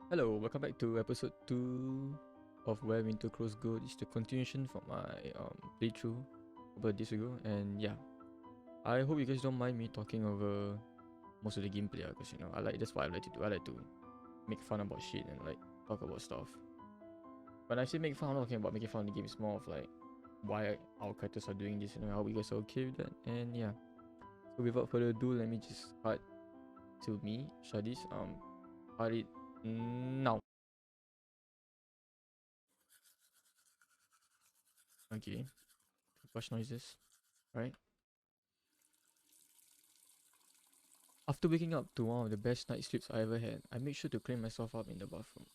Hello, welcome back to episode 2 of Where Winter Crows Go. It's the continuation from my playthrough a couple of days ago, and yeah, I hope you guys don't mind me talking over most of the gameplay because that's what I like to do. I like to make fun about shit and like talk about stuff. When I say make fun, I'm not talking about making fun of the game. It's more of like why our characters are doing this, how we guys are okay with that, and yeah. So without further ado, let me just cut to me, Shadis. Cut it now. Okay, toothbrush noises, right? After waking up to one of the best night sleeps I ever had, I made sure to clean myself up in the bathroom.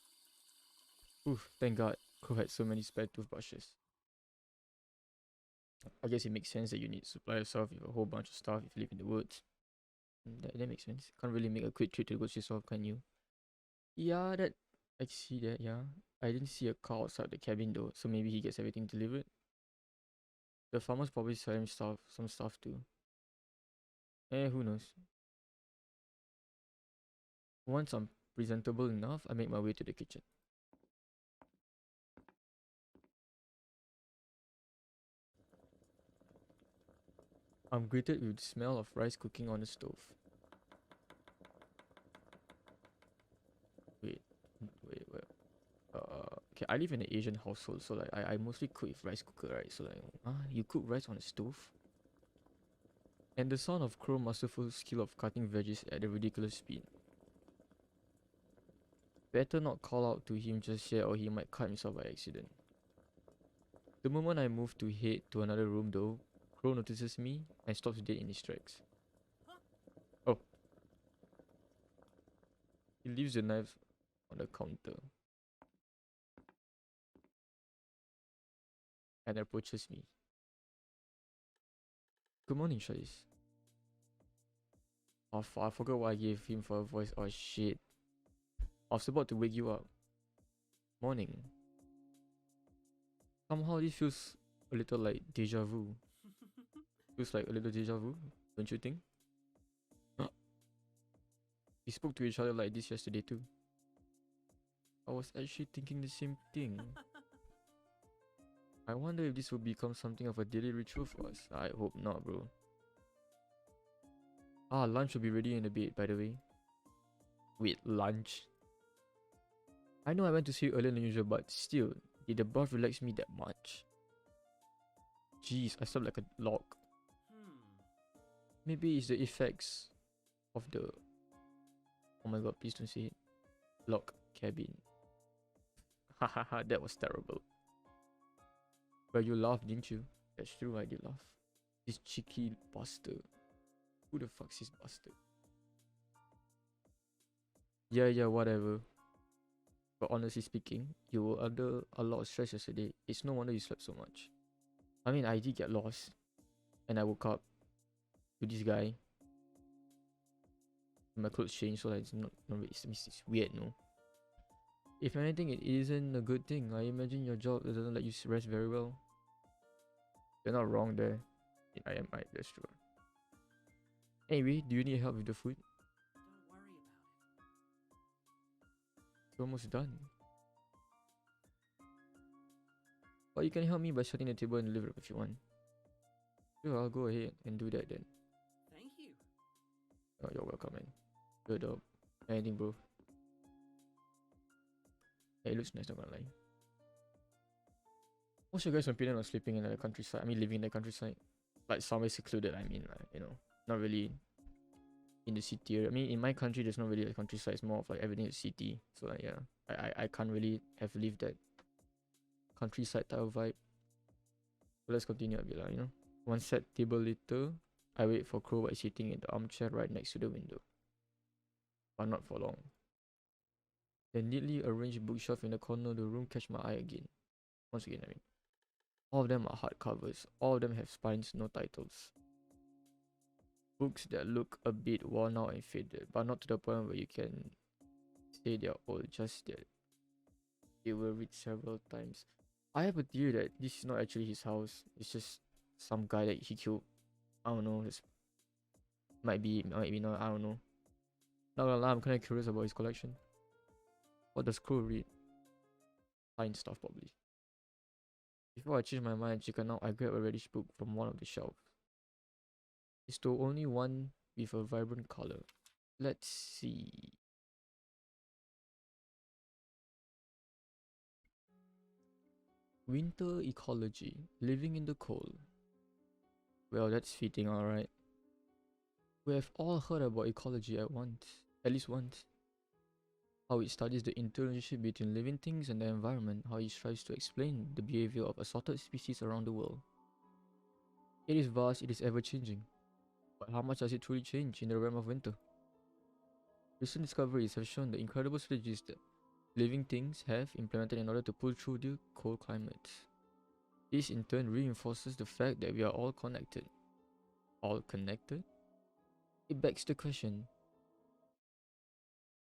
Oof, thank God, Crow had so many spare toothbrushes. I guess it makes sense that you need to supply yourself with a whole bunch of stuff if you live in the woods. That makes sense. Can't really make a quick trip to the woods yourself, can you? Yeah, I see that, yeah. I didn't see a car outside the cabin though, so maybe he gets everything delivered. The farmer's probably selling some stuff too. Who knows? Once I'm presentable enough, I make my way to the kitchen. I'm greeted with the smell of rice cooking on the stove. Wait, wait. Okay, I live in an Asian household, so like I mostly cook with rice cooker, right? So like, you cook rice on a stove? And the sound of Crow masterful skill of cutting veggies at a ridiculous speed. Better not call out to him just yet or he might cut himself by accident. The moment I move to head to another room though, Crow notices me and stops dead in his tracks. Oh, he leaves the knife on the counter and approaches me. Good morning, Shais. Oh, I forgot what I gave him for a voice. Oh shit. I was about to wake you up. Morning. Somehow this feels a little like deja vu. Feels like a little deja vu, don't you think? We spoke to each other like this yesterday too. I was actually thinking the same thing. I wonder if this will become something of a daily ritual for us. I hope not, bro. Lunch will be ready in a bit, by the way. Wait, lunch? I know I went to sleep earlier than usual, but still, did the bath relax me that much? Jeez, I slept like a log. Maybe it's the effects of the... Oh my god, please don't say it. Log cabin. Hahaha, that was terrible. But you laughed, didn't you? That's true, I did laugh. This cheeky bastard. Who the fuck's this bastard? Yeah, whatever. But honestly speaking, you were under a lot of stress yesterday. It's no wonder you slept so much. I mean, I did get lost. And I woke up to this guy. My clothes changed, so like it's not really, it's weird, no? If anything, it isn't a good thing. I imagine your job doesn't let you rest very well. You're not wrong there. I am right, that's true. Anyway, do you need help with the food? It's almost done. But you can help me by setting the table in the living room if you want. Sure, I'll go ahead and do that then. Thank you. Oh, you're welcome, man. Good dog. Anything, bro? Yeah, it looks nice, not gonna lie. What's your guys' opinion on sleeping in the countryside? I mean, living in the countryside? Like, somewhere secluded, I mean, like, not really in the city area. I mean, in my country, there's not really a countryside. It's more of like everything is city. So, like, yeah, I can't really have lived that countryside type of vibe. So let's continue a bit. One set table later, I wait for Crow while sitting in the armchair right next to the window. But not for long. The neatly arranged bookshelf in the corner of the room catch my eye again. Once again, I mean. All of them are hardcovers. All of them have spines, no titles. Books that look a bit worn out and faded, but not to the point where you can say they're old, just that they were read several times. I have a theory that this is not actually his house. It's just some guy that he killed. I don't know. This might be not. I don't know. Not gonna lie, I'm kind of curious about his collection. What does Crow read? Science stuff, probably. Before I change my mind and chicken out, I grab a reddish book from one of the shelves. It's the only one with a vibrant color. Let's see. Winter ecology. Living in the cold. Well, that's fitting, alright. We have all heard about ecology at least once. How it studies the interrelationship between living things and the environment, how it strives to explain the behavior of assorted species around the world. It is vast, it is ever-changing. But how much does it truly change in the realm of winter? Recent discoveries have shown the incredible strategies that living things have implemented in order to pull through the cold climates. This in turn reinforces the fact that we are all connected. All connected? It begs the question,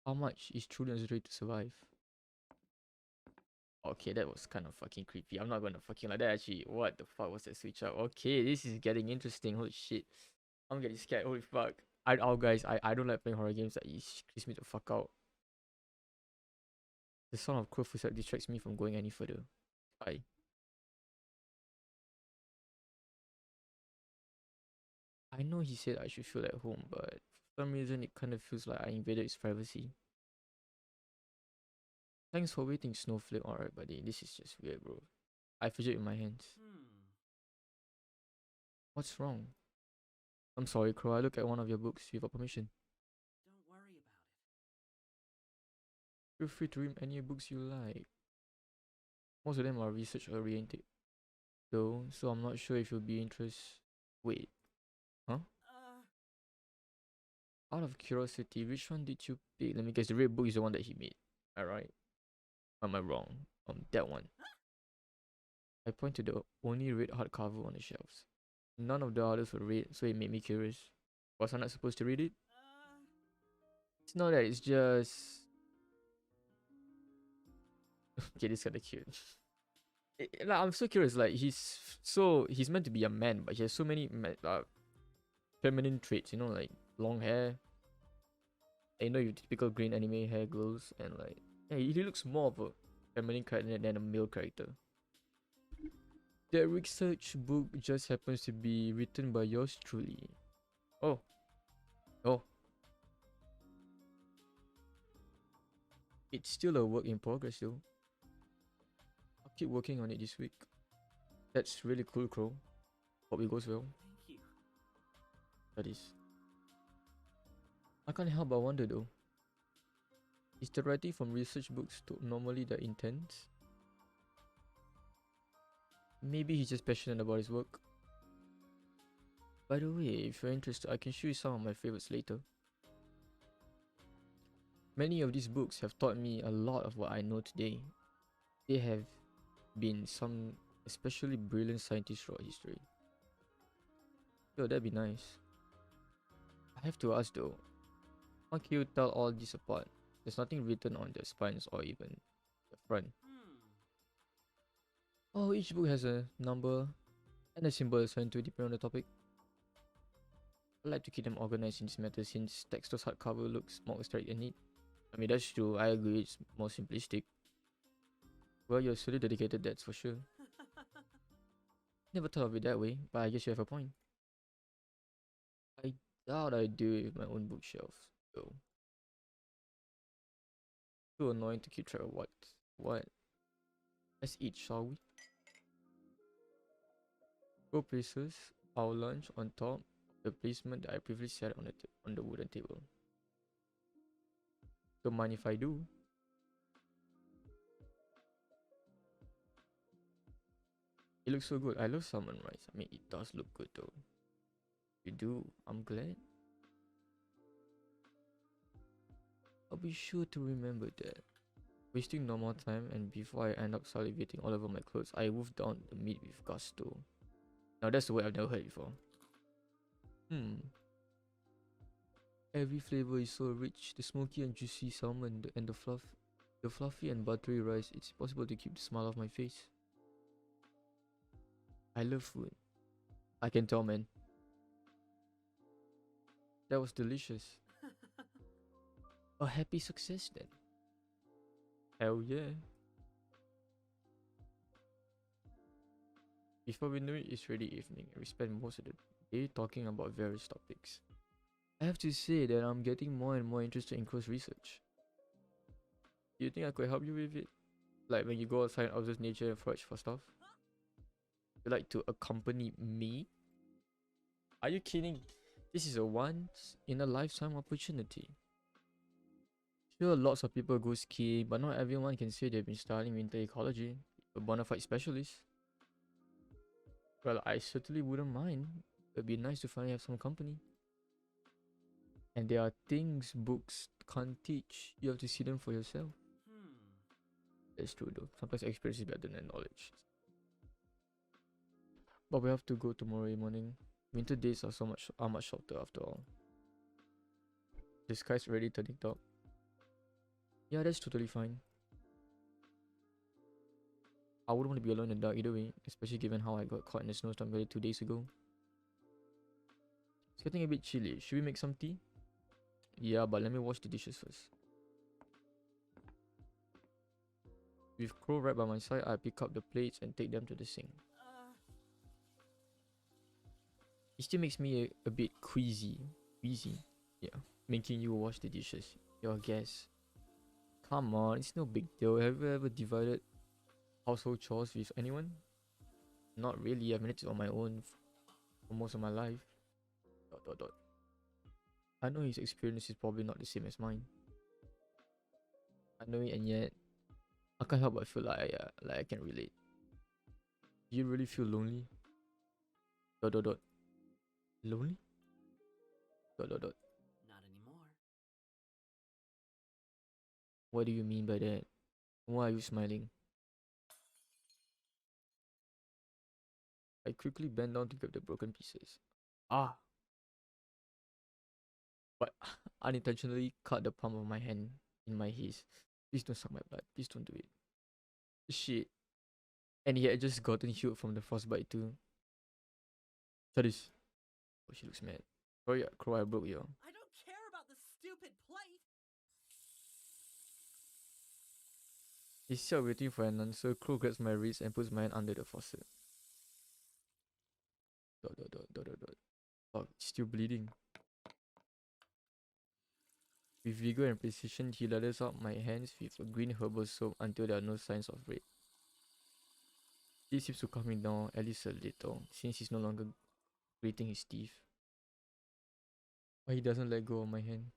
how much is truly necessary to survive? Okay, that was kind of fucking creepy. I'm not gonna fucking like that actually. What the fuck was that switch up? Okay, this is getting interesting. Holy shit. I'm getting scared. Holy fuck. I don't like playing horror games that creeps me the fuck out. The sound of crow footsteps distracts me from going any further. Bye. I know he said I should feel at home, but for some reason it kind of feels like I invaded his privacy. Thanks for waiting, Snowflake. Alright, buddy. This is just weird, bro. I fidget in my hands. What's wrong? I'm sorry, Crow. I look at one of your books without permission. Don't worry about it. Feel free to read any books you like. Most of them are research oriented, though, so I'm not sure if you'll be interested. Wait, huh? Out of curiosity, which one did you pick? Let me guess. The red book is the one that he made. Alright. Am I wrong? That one. I point to the only red hardcover on the shelves. None of the others were red, so it made me curious. Was I not supposed to read it? It's not that, it's just... Okay, this is kinda cute. Like, I'm so curious, like, he's meant to be a man, but he has so many feminine traits, you know, like long hair. And, you know, your typical green anime hair glows, and like, yeah, he looks more of a feminine character than a male character. The research book just happens to be written by yours truly. Oh. Oh. It's still a work in progress though. I'll keep working on it this week. That's really cool, Crow. Hope it goes well. Thank you. That is. I can't help but wonder though. Is the writing from research books normally that intense? Maybe he's just passionate about his work. By the way, if you're interested, I can show you some of my favorites later. Many of these books have taught me a lot of what I know today. They have been some especially brilliant scientists throughout history. Yo, that'd be nice. I have to ask though, how can you tell all this apart? There's nothing written on the spines or even the front. Oh, each book has a number and a symbol assigned to it depending on the topic. I like to keep them organized in this matter since Texto's hardcover looks more aesthetic and neat. I mean, that's true, I agree, it's more simplistic. Well, you're solely dedicated, that's for sure. Never thought of it that way, but I guess you have a point. I doubt I do it with my own bookshelf, though. Too annoying to keep track of what. Let's eat, shall we? Go places our lunch on top of the placement that I previously set on the wooden table. Don't mind if I do. It looks so good. I love salmon rice. I mean, it does look good though. You do. I'm glad. I'll be sure to remember that. Wasting no more time, and before I end up salivating all over my clothes, I wolf down the meat with gusto. Now that's the word I've never heard before. Every flavor is so rich. The smoky and juicy salmon and the fluffy and buttery rice. It's impossible to keep the smile off my face. I love food. I can tell, man. That was delicious. A happy success then. Hell yeah. Before we know it, it's already evening, and we spend most of the day talking about various topics. I have to say that I'm getting more and more interested in close research. Do you think I could help you with it? Like when you go outside and observe nature and forage for stuff? You like to accompany me? Are you kidding? This is a once in a lifetime opportunity. Sure, lots of people go skiing, but not everyone can say they've been studying winter ecology. A bona fide specialist. Well, I certainly wouldn't mind. It'd be nice to finally have some company. And there are things books can't teach. You have to see them for yourself. That's true though. Sometimes experience is better than knowledge. But we have to go tomorrow morning. Winter days are much shorter after all. The sky's already turning dark. Yeah, that's totally fine. I wouldn't want to be alone in the dark either way, especially given how I got caught in the snowstorm barely 2 days ago. It's getting a bit chilly. Should we make some tea? Yeah, but let me wash the dishes first. With Crow right by my side, I pick up the plates and take them to the sink. It still makes me a bit queasy. Yeah, making you wash the dishes. Your guess. Come on, it's no big deal. Have you ever divided household chores with anyone? Not really. I've managed it on my own for most of my life. Dot dot dot. I know his experience is probably not the same as mine. I know it, and yet I can't help but feel like I can relate. Do you really feel lonely? Dot dot dot. Lonely? Dot dot dot. Not anymore. What do you mean by that? Why are you smiling? I quickly bend down to grab the broken pieces. Ah! But unintentionally cut the palm of my hand in my haze. Please don't suck my blood. Please don't do it. Shit. And he had just gotten healed from the frostbite too. Shut this. Oh, she looks mad. Sorry, Crow, I broke you. I don't care about the stupid plate. He's still waiting for an answer. Crow grabs my wrist and puts my hand under the faucet. Dot dot dot dot dot dot. Oh, it's still bleeding. With vigor and precision, he lathers up my hands with a green herbal soap until there are no signs of red. This seems to calm me down at least a little, since he's no longer grating his teeth. But he doesn't let go of my hand.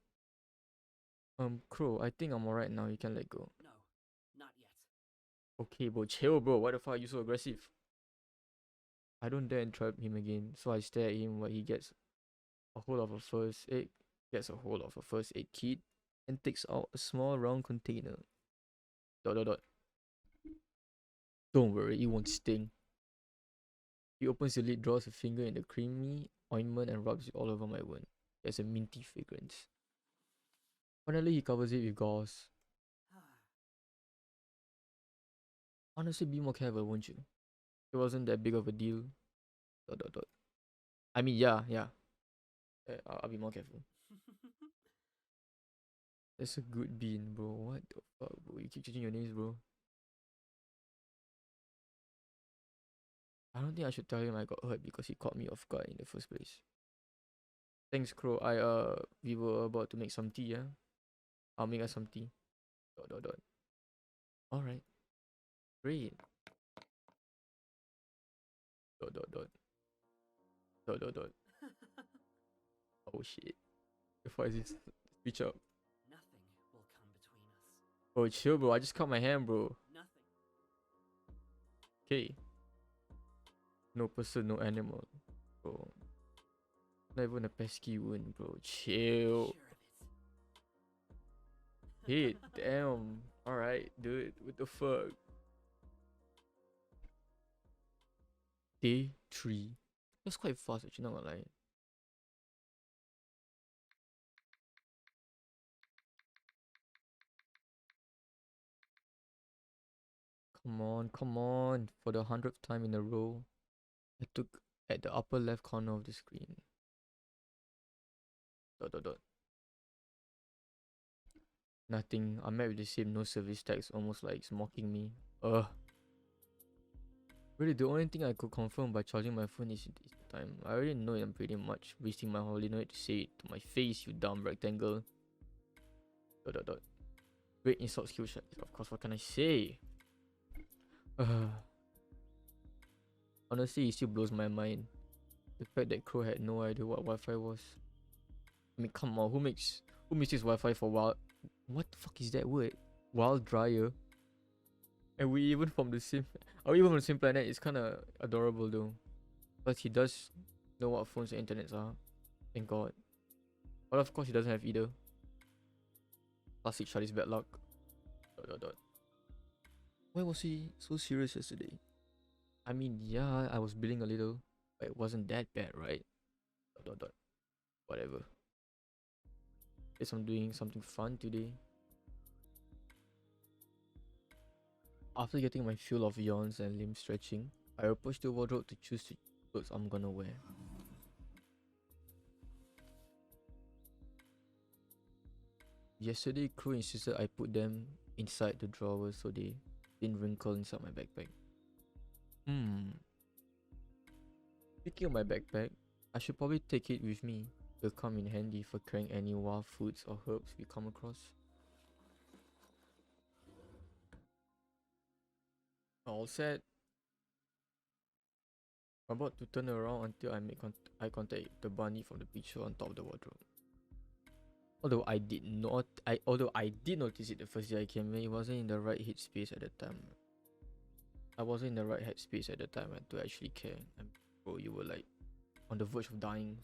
Crow, I think I'm alright now. You can let go. No, not yet. Okay, bro, chill, bro. Why the fuck are you so aggressive? I don't dare interrupt him again, so I stare at him while he gets a hold of a first aid kit and takes out a small round container. Dot dot dot. Don't worry, it won't sting. He opens the lid, draws a finger in the creamy ointment and rubs it all over my wound. There's a minty fragrance. Finally, he covers it with gauze. Honestly, be more careful, won't you? It wasn't that big of a deal. Dot dot dot. I mean, yeah. I'll be more careful. That's a good bean, bro. What the fuck, bro? You keep changing your names, bro. I don't think I should tell him I got hurt because he caught me off guard in the first place. Thanks, Crow. We were about to make some tea, yeah? I'll make us some tea. Dot dot dot. Alright. Great. Dot dot dot. Dot dot dot. Oh shit. The fuck is this? Speech up. Nothing will come between us. Bro, chill, bro. I just cut my hand, bro. Nothing. Okay. No person, no animal. Bro. Not even a pesky wound, bro. Chill. Sure of it. Hey, damn. Alright, dude. What the fuck? Day 3. That's quite fast, actually, not gonna lie. Come on. For the 100th time in a row, I took at the upper left corner of the screen. Dot dot dot. Nothing. I'm met with the same no service text, almost like it's mocking me. Ugh. Really, the only thing I could confirm by charging my phone is the time. I already know it. I'm pretty much wasting my holiday. No need to say it to my face, you dumb rectangle. Dot dot dot. Great insult skill shot. Of course, what can I say? Honestly, it still blows my mind. The fact that Crow had no idea what Wi-Fi was. I mean, come on, who uses Wi-Fi for wild? What the fuck is that word? Wild dryer. And we even from the same, are we even on the same planet? It's kind of adorable though, but he does know what phones and internets are. Thank God. But of course, he doesn't have either. Classic Charlie's bad luck. Dot, dot, dot. Why was he so serious yesterday? I mean, yeah, I was bleeding a little, but it wasn't that bad, right? Dot, dot, dot. Whatever. Guess I'm doing something fun today. After getting my fill of yawns and limb stretching, I approached the wardrobe to choose the clothes I'm gonna wear. Yesterday, Crew insisted I put them inside the drawer so they didn't wrinkle inside my backpack. Speaking of my backpack, I should probably take it with me. It'll come in handy for carrying any wild foods or herbs we come across. All set. I'm about to turn around until I make eye contact with the bunny from the picture on top of the wardrobe. Although I did notice it the first day I came in, it wasn't in the right headspace at the time. I wasn't in the right headspace at the time to actually care. And bro, you were like on the verge of dying.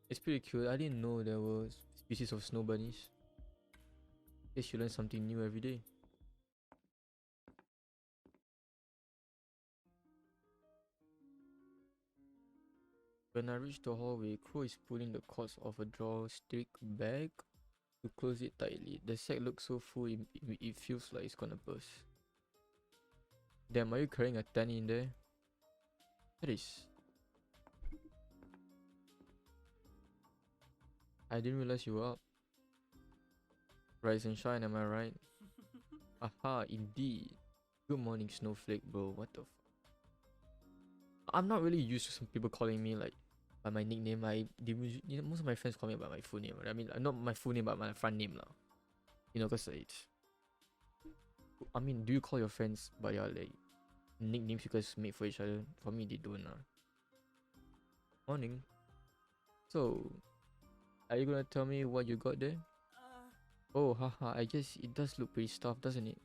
It's pretty cute. I didn't know there were species of snow bunnies. Guess you learn something new every day. When I reach the hallway, Crow is pulling the cords of a drawstring bag to close it tightly. The sack looks so full, it feels like it's gonna burst. Damn, are you carrying a 10 in there? That is. I didn't realize you were up. Rise and shine, am I right? Aha, indeed. Good morning, Snowflake, bro. What the fuck? I'm not really used to some people calling me like by my nickname. Most of my friends call me by my full name. I mean, not my full name, but my front name lah. You know, cause it's. I mean, do you call your friends by your like nicknames you guys make for each other? For me, they don't lah. Morning. So, are you gonna tell me what you got there? Oh, haha, I guess it does look pretty stuffed, doesn't it?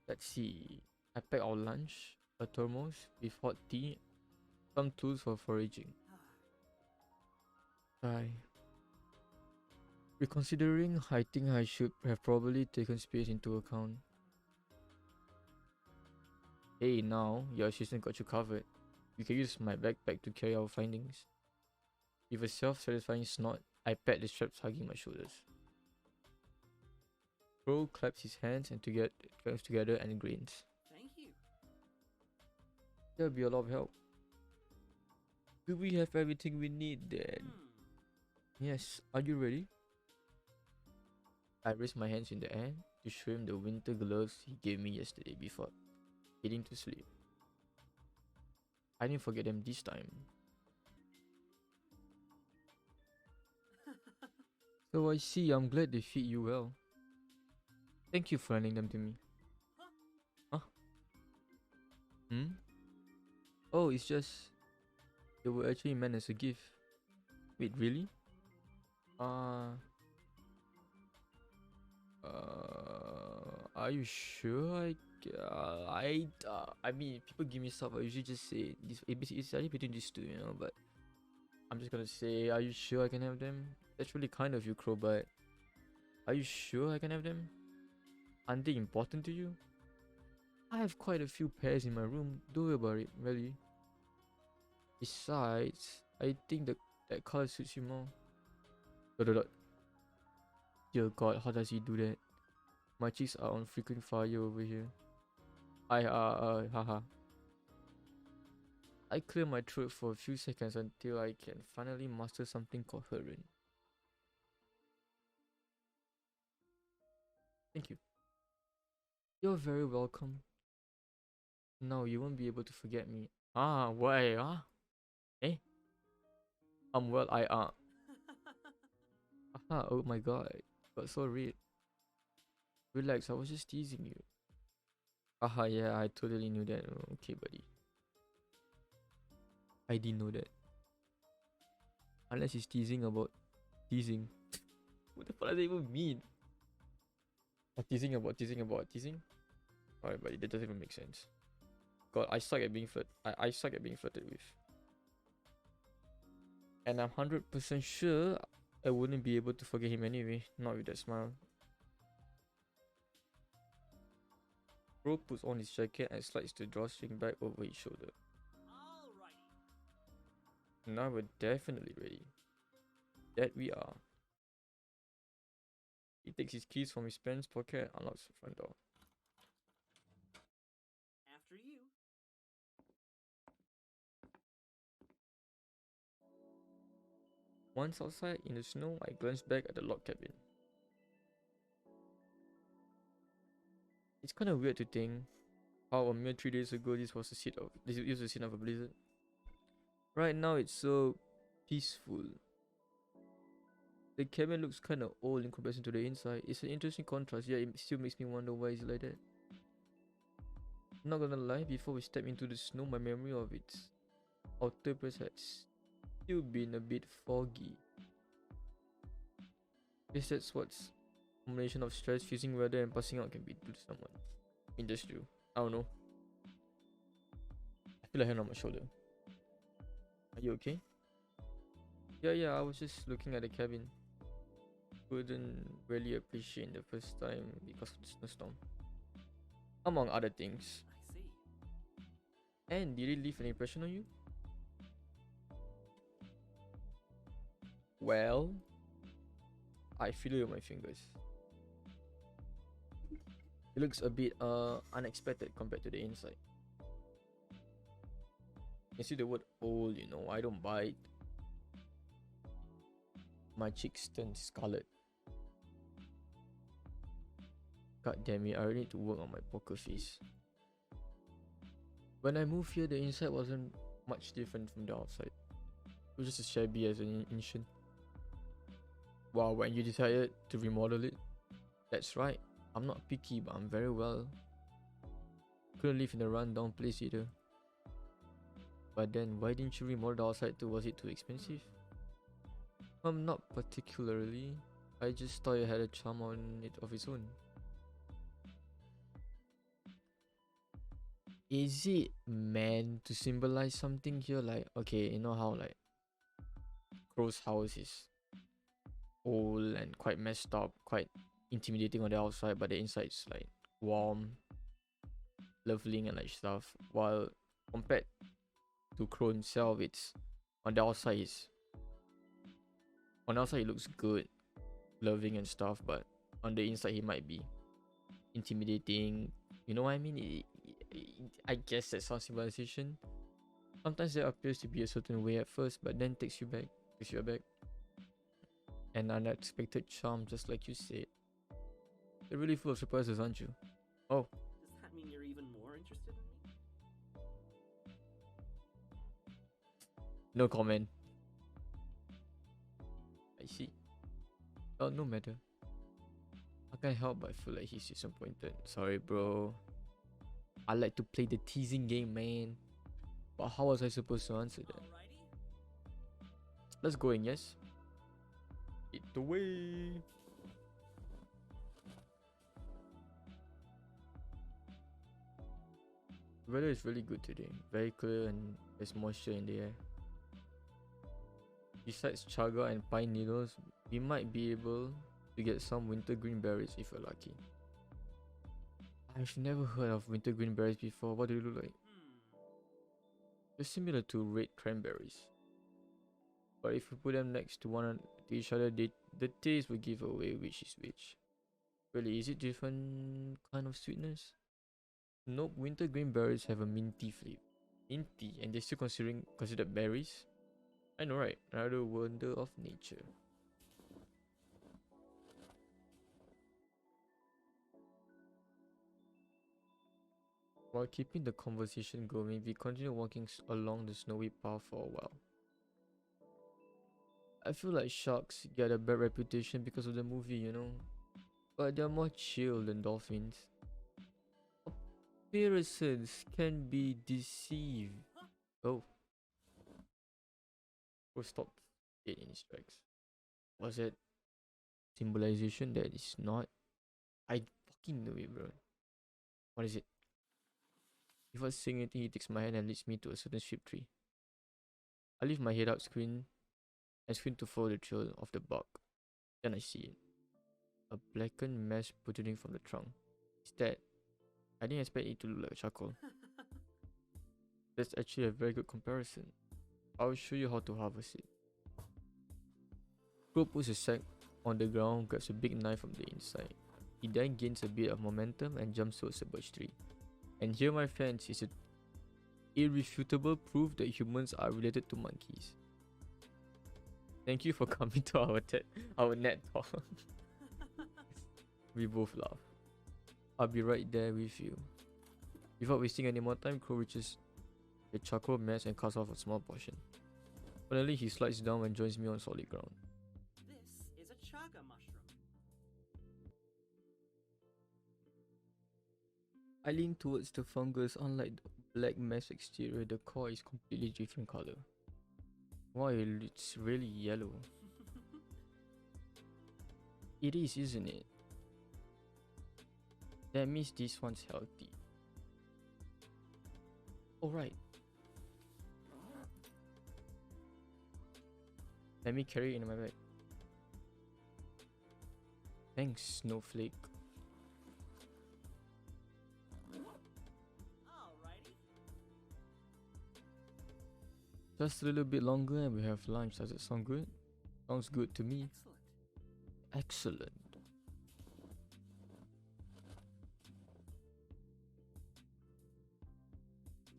Let's see. I packed our lunch, a thermos with hot tea, some tools for foraging. Reconsidering, I think I should have probably taken space into account. Hey, now your assistant got you covered. You can use my backpack to carry our findings. With a self-satisfying snort, I pat the straps hugging my shoulders. Crow claps his hands and claps together and grins. Thank you. There'll be a lot of help. Do we have everything we need then? Yes, are you ready? I raised my hands in the air to show him the winter gloves he gave me yesterday before heading to sleep. I didn't forget them this time. So I see, I'm glad they fit you well. Thank you for lending them to me. Huh? Oh, it's just... they were actually meant as a gift. Wait, really? Are you sure? I mean, people give me stuff. I usually just say this. It's only between these two, you know. But I'm just gonna say, are you sure I can have them? That's really kind of you, Crow. But are you sure I can have them? Aren't they important to you? I have quite a few pairs in my room. Don't worry about it, really. Besides, I think that color suits you more. Dot dot dot. Dear God, how does he do that? My cheeks are on freaking fire over here. Haha. I clear my throat for a few seconds until I can finally muster something coherent. Thank you. You're very welcome. No, you won't be able to forget me. Ah, why? Ah, eh? Well, I Aha, oh my god. Got so real. Relax, I was just teasing you. Aha, yeah, I totally knew that. Oh, okay, buddy. I didn't know that. Unless he's teasing about teasing. What the fuck does that even mean? Teasing about teasing about teasing? Alright, buddy, that doesn't even make sense. God, I suck at being I suck at being flirted with. And I'm 100% sure I wouldn't be able to forget him anyway. Not with that smile. Bro puts on his jacket and slides the drawstring back over his shoulder. Alrighty. Now we're definitely ready. That we are. He takes his keys from his pants pocket and unlocks the front door. After you. Once outside in the snow, I glance back at the log cabin. It's kind of weird to think how a mere 3 days ago this was the scene of a blizzard. Right now it's so peaceful. The cabin looks kind of old in comparison to the inside. It's an interesting contrast, yet it still makes me wonder why it's like that. Not gonna lie, before we step into the snow, my memory of its outer place has still been a bit foggy. Guess that's what's combination of stress, fusing weather, and passing out can be to someone. I mean, that's true. I don't know. I feel a hand on my shoulder. Are you okay? Yeah, I was just looking at the cabin. Couldn't really appreciate the first time because of the snowstorm. Among other things. I see. And did it leave an impression on you? Well, I feel it with my fingers. It looks a bit unexpected compared to the inside. You see the word old, you know, I don't bite. My cheeks turn scarlet. God damn it, I really need to work on my poker face. When I moved here, the inside wasn't much different from the outside. It was just as shabby as an ancient. Wow, when you decided to remodel it? That's right. I'm not picky, but I'm very well. Couldn't live in a rundown place either. But then, why didn't you remodel the outside too? Was it too expensive? Not particularly. I just thought it had a charm on it of its own. Is it meant to symbolize something here? Like, okay, you know how like Crow's house is old and quite messed up, quite intimidating on the outside, but the inside is like warm, loving and like stuff. While compared to Crow himself, it's on the outside it looks good, loving and stuff, but on the inside he might be intimidating. You know what I mean? I guess that's some symbolization. Sometimes there appears to be a certain way at first, but then takes you back. An unexpected charm, just like you said. You're really full of surprises, aren't you? Oh, Does that mean you're even more interested in me? no comment. I see. Oh, no matter. I can't help but feel like he's disappointed. Sorry, bro. I like to play the teasing game, man. But how was I supposed to answer that? Alrighty. Let's go in, yes? It the way. The weather is really good today. Very clear and there's moisture in the air. Besides chaga and pine needles, we might be able to get some wintergreen berries if we're lucky. I've never heard of wintergreen berries before. What do they look like? They're similar to red cranberries. But if we put them next to each other, the taste will give away which is which. Really, is it different kind of sweetness? Nope, wintergreen berries have a minty flavor. Minty, and they're still considered berries? I know, right? Another wonder of nature. While keeping the conversation going, we continue walking along the snowy path for a while. I feel like sharks get a bad reputation because of the movie, you know, but they're more chill than dolphins. Appearances can be deceived. Oh, who stopped it in his tracks? Was it symbolization that is not? I fucking knew it, bro. What is it? Before saying anything, he takes my hand and leads me to a certain sheep tree. I lift my head up, screen to follow the trail of the bark. Then I see it. A blackened mass protruding from the trunk. Instead, I didn't expect it to look like charcoal. That's actually a very good comparison. I'll show you how to harvest it. Crow puts a sack on the ground, grabs a big knife from the inside. He then gains a bit of momentum and jumps towards a birch tree. And here, my friends, is an irrefutable proof that humans are related to monkeys. Thank you for coming to our net talk. We both laugh. I'll be right there with you. Without wasting any more time, Crow reaches the charcoal mass and cuts off a small portion. Finally, he slides down and joins me on solid ground. This is a chaga mushroom. I lean towards the fungus. Unlike the black mass exterior, the core is completely different color. Wow, it's really yellow. It is, isn't it? That means this one's healthy. Alright. Let me carry it in my bag. Thanks, Snowflake. Alrighty. Just a little bit longer and we have lunch. Does it sound good? Sounds good to me. Excellent. Excellent.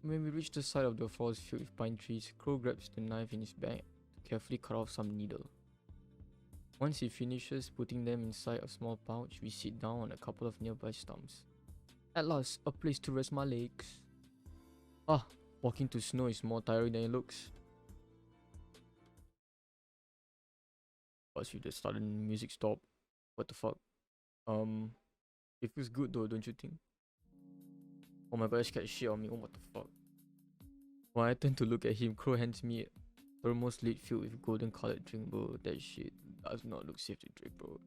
When we reach the side of the forest filled with pine trees, Crow grabs the knife in his bag to carefully cut off some needle. Once he finishes putting them inside a small pouch, we sit down on a couple of nearby stumps. At last, a place to rest my legs. Ah, walking through snow is more tiring than it looks. Once you just sudden music stop. What the fuck? It feels good though, don't you think? Oh my god, I scared shit on me. Oh, what the fuck? When I turn to look at him, Crow hands me a thermos lid filled with golden colored drink, bro. That shit does not look safe to drink, bro.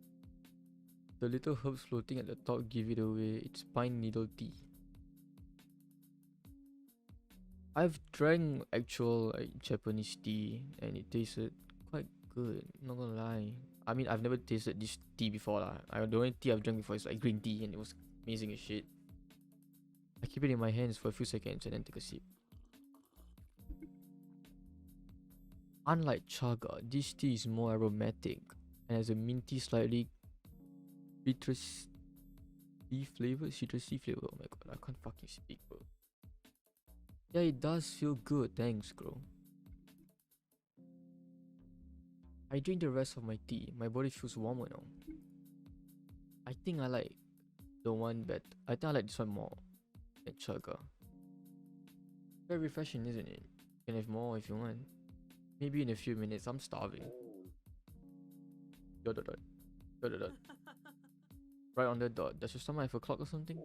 The little herbs floating at the top give it away. It's pine needle tea. I've drank actual Japanese tea and it tasted quite good, not gonna lie. I mean, I've never tasted this tea before lah. The only tea I've drank before is like green tea and it was amazing as shit. I keep it in my hands for a few seconds and then take a sip. Unlike chaga, this tea is more aromatic and has a minty, slightly citrusy flavor. Oh my god, I can't fucking speak, bro. Yeah, it does feel good. Thanks, bro. I drink the rest of my tea. My body feels warmer now. I think I like the one better. I think I like this one more than chaga. Very refreshing, isn't it? You can have more if you want. Maybe in a few minutes. I'm starving. Dot dot dot. Dot dot dot. Right on the dot. Does your stomach have a clock or something?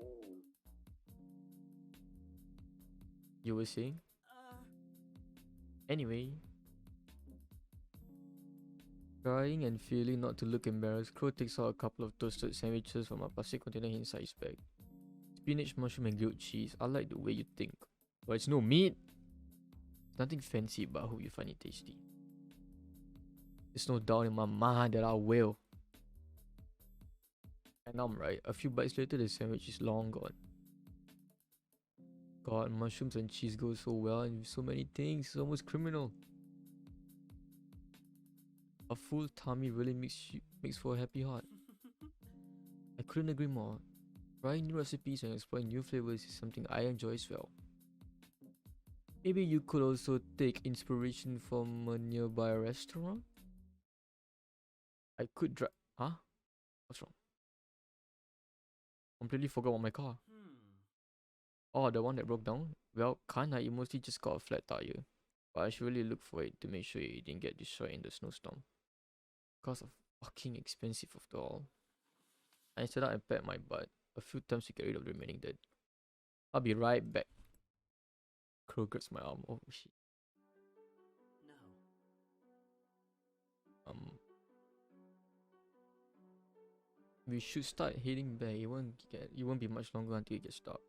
You were saying? Anyway. Trying and feeling not to look embarrassed, Crow takes out a couple of toasted sandwiches from a plastic container inside his bag. Spinach, mushroom and grilled cheese. I like the way you think. But it's no meat. Nothing fancy, but I hope you find it tasty. There's no doubt in my mind that I will. And I'm right. A few bites later, the sandwich is long gone. God, mushrooms and cheese go so well and with so many things. It's almost criminal. A full tummy really makes for a happy heart. I couldn't agree more. Trying new recipes and exploring new flavors is something I enjoy as well. Maybe you could also take inspiration from a nearby restaurant? I could drive. Huh? What's wrong? Completely forgot about my car. Oh, the one that broke down? Well, kinda, it mostly just got a flat tire. But I should really look for it to make sure it didn't get destroyed in the snowstorm. Because of fucking expensive after all. I set out and pat my butt a few times to get rid of the remaining dirt. I'll be right back. Crow grabs my arm. Oh shit. No. We should start heading back. It won't be much longer until it gets dark.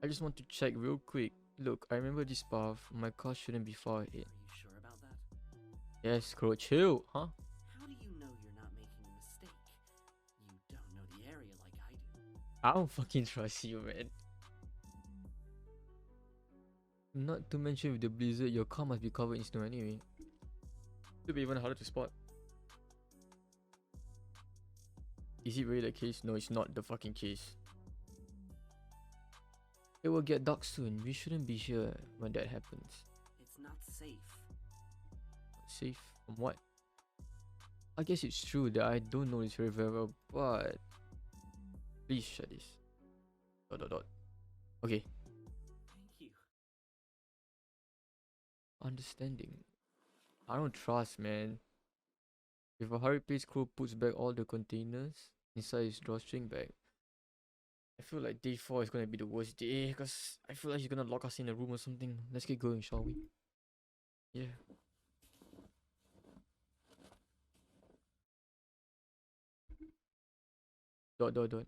I just want to check real quick. Look, I remember this path. My car shouldn't be far ahead. Are you sure about that? Yes, Crow, chill, huh? How do you know you're not making a mistake? You don't know the area like I do. I don't fucking trust you, man. Not to mention with the blizzard, your car must be covered in snow anyway. It'll be even harder to spot. Is it really the case? No, it's not the fucking case. It will get dark soon. We shouldn't be here when that happens. It's not safe. Safe from what? I guess it's true that I don't know this very well, but please share this. ... Okay. Thank you. Understanding. I don't trust, man. If a hurry pace crew puts back all the containers inside his drawstring bag, I feel like day 4 is gonna be the worst day because I feel like he's gonna lock us in a room or something. Let's get going, shall we? Yeah. Dot dot dot.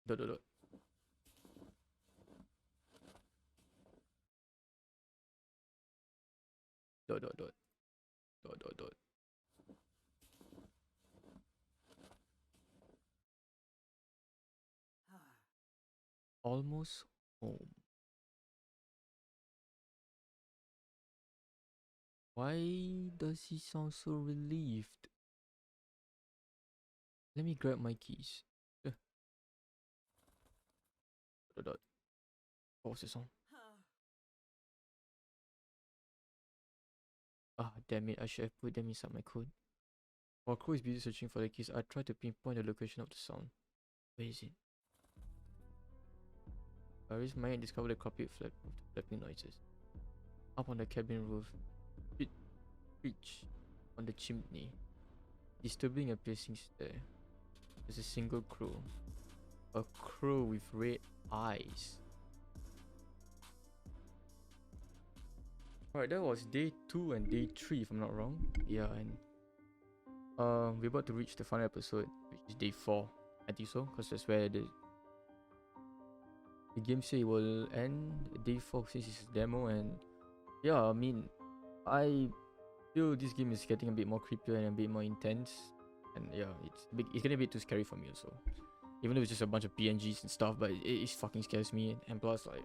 Dot dot dot. Dot dot dot. Dot dot dot. Almost home. Why does he sound so relieved? Let me grab my keys. Dot dot dot. What was the song? Ah, damn it, I should have put them inside my code. While Crow is busy searching for the keys, I try to pinpoint the location of the sound. Where is it? I raised my hand and discovered the carpet flap of the flapping noises. Up on the cabin roof, reach on the chimney. Disturbing and piercing stare. There's a single crow. A crow with red eyes. Alright, that was day 2 and day 3 if I'm not wrong. Yeah, and we're about to reach the final episode, which is day 4. I think so, because that's where the game say it will end day 4 since it's a demo. And yeah, I mean, I feel this game is getting a bit more creepier and a bit more intense. And yeah, it's gonna be too scary for me also. Even though it's just a bunch of PNGs and stuff, but it fucking scares me. And plus, like,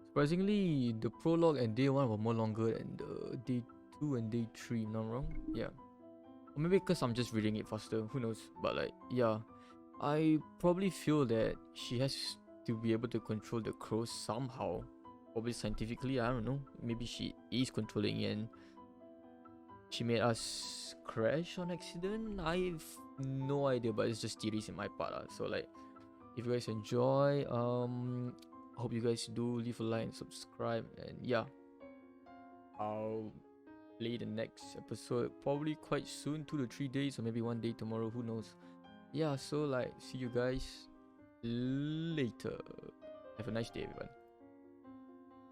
surprisingly, the prologue and day 1 were more longer than the day 2 and day 3, if I'm not wrong. Yeah. Or maybe because I'm just reading it faster, who knows. But like, yeah, I probably feel that she has to be able to control the crows somehow. Probably scientifically, I don't know. Maybe she is controlling it and she made us crash on accident. I've no idea, but it's just theories in my part. So like, if you guys enjoy, hope you guys do leave a like and subscribe. And yeah, I'll play the next episode probably quite soon, 2 to 3 days, or maybe 1 day tomorrow, who knows. Yeah, so like, see you guys later. Have a nice day, everyone.